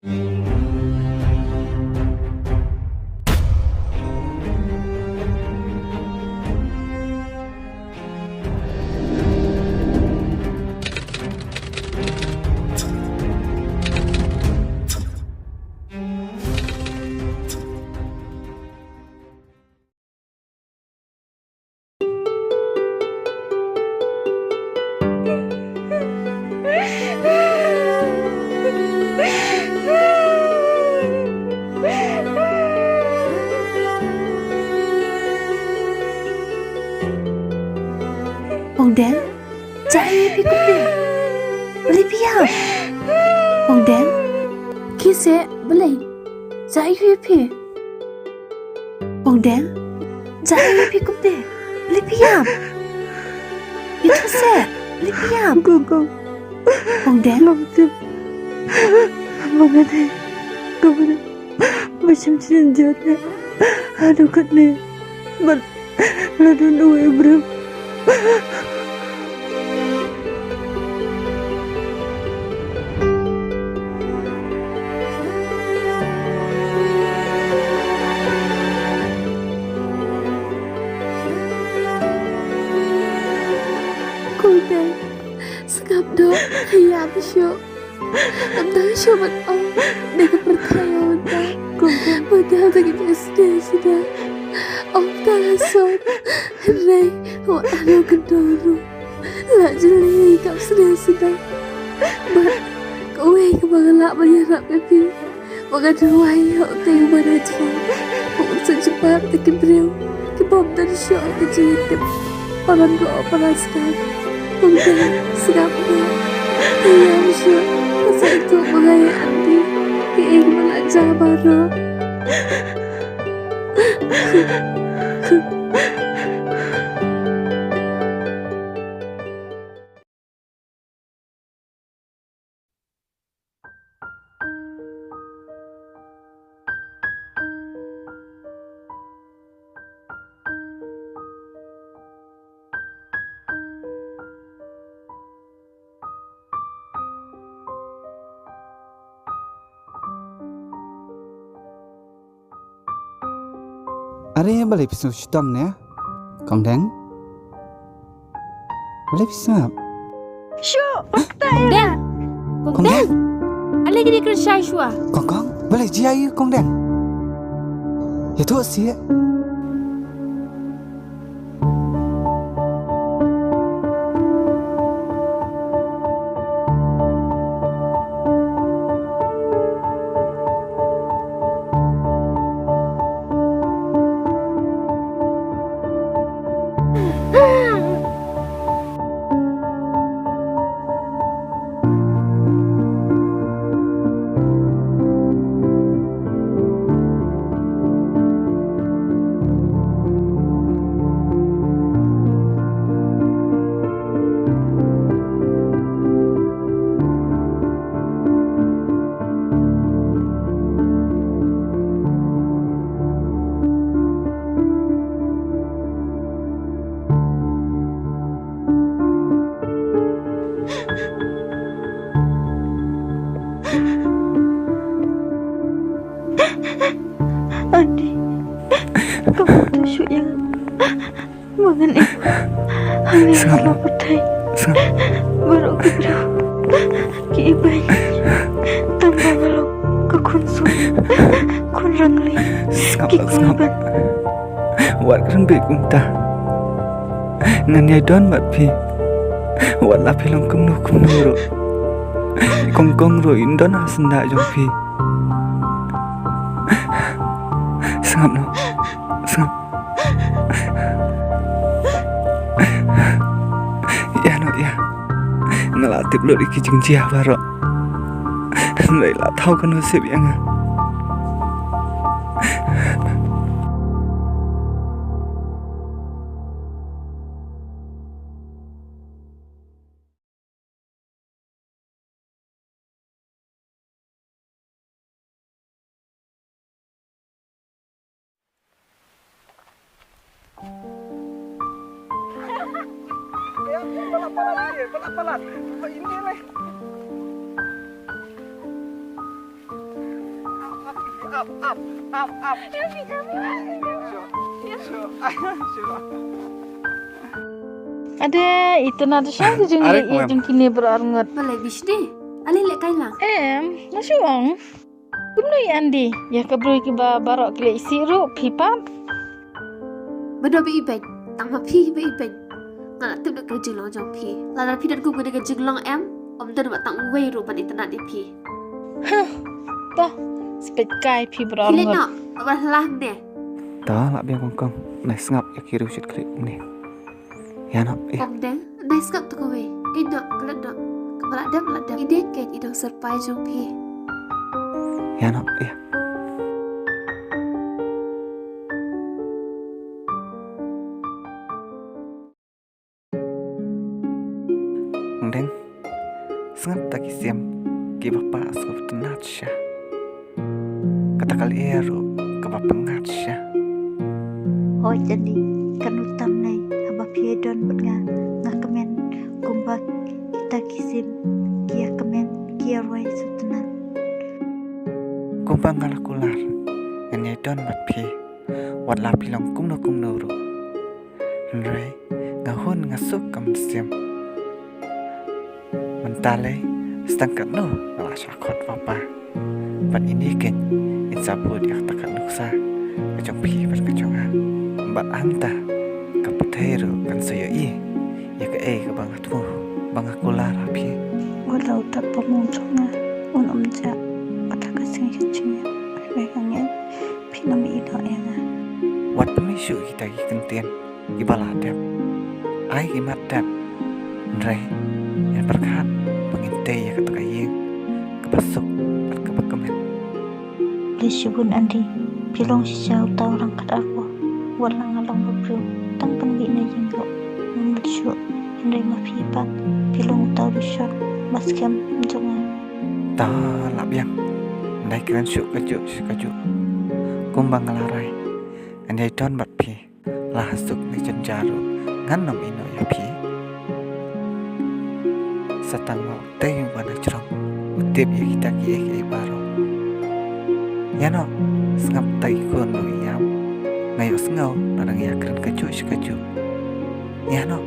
Bông đen, chạy đi cũng được. Beli biar. Bông đen, kisah beli. Chạy đi. Bông đen, chạy đi cũng được. Beli biar. Itu se, beli biar. Cô. Bông đen, Maganda. Kamu macam senjata. Aduh katne. Ladun uwe bro. Kuda, segap dok, hayat syok. Tentang syok betul. Dengan percaya betul. Betul dengan sudah. Ông ta son, Ray, họ alo kendoro. Lak jeli kap sudah. But, kau kebangalak banyak pipi. Mengaduai họ tayo manajer. Kung secepat tekin beliau, kebom dan syok kejitip. Paran doa perasaan. Mungkin segapnya. Ayam syok. Masa itu mengayaan di keing melajah baru. Ada yang balik pisau hitam ni ya? Kong Deng? Balik pisau? Syok, Kong Deng. Kong Deng. Ala gini kerja shua. Kong, balik jia ya Kong Deng? Ya tu sih. Andi, kamu tu syok yang mengenai hal yang telah bertai. Baru aku bro, kiibay, tambah ngalong ke konsum, kun rangli, kikulaban. Wat kan bik unta. Ngan yai don mat pi. Wat la pi long kumnu ro. Kong ro indon asenda jong pi. Sangap no. Sangap. Ya no ya. Ngelatip lo di kijing jia baro. Nai la thau kan sip yang. Balap. Ini leh. Ada itu nado siya jeng Arek, iya ma'am. jeng kini berangat. Malay bish ni. Ali lek kailang. Nasyuang. Kumno Andi, ya kabro ki ba barok kile isi ru pipam. Bado bi iben. Tang ma phi bi iben. Ngala tu nak kerja long jong phi. Lala phi dan ku guna kerja long em. Om dan ba tang wei ru ban internet dia phi. Toh, spet kai pi Hilet berangat. nak. Ba lang ne. Đó là biang kong này ngập ya kiru shit kri ni ya nap Om dan. Nice kap tu ko wei. Ino kelat nak. Kepala dam. Ide ken idong surprise jong phi. ya nap ya Ngdeng ngap tak isiam ki bapa skop tenat sya kata kali ero ke bapa ngat sya Hoi jadi kan utam nai aba pie don bet nga kemen kumba kita kisim kia kemen kia roi sutenan. kumpang ngala kular ngani don mat phi wat la pilong kum no ro nrai ngahon ngasuk kam siam mentale stangkat no ngala syakot papa pan ini ken insapu dia takat nuksa kacang phi ban kacangan bat anta kapatero kan saya ya ke ke bangatmu bangakular phi Walau tak pemunculnya unum ja pada kasing kecilnya mereka pinami ida yang wat pemishu kita gi kentien gi baladap ai gi matap nrai ya perkat penginte ya kata kayeng kepasuk at kepakemen Lisibun Andi pilong sisau tahu orang kat aku walang along berbru tang penbi na jenggo memucu hindai mafipat pilong tahu dusyot maskem jonga ta la biang ndai kran syuk kaju kumbang ngalarai andai don bat phi la hasuk ni janjaru ngan nom ino ya phi satango tei wana jrong utip ya kita ki baro ya no ngap tai kon no yam ngayo ngau nadang ya kran kaju ya no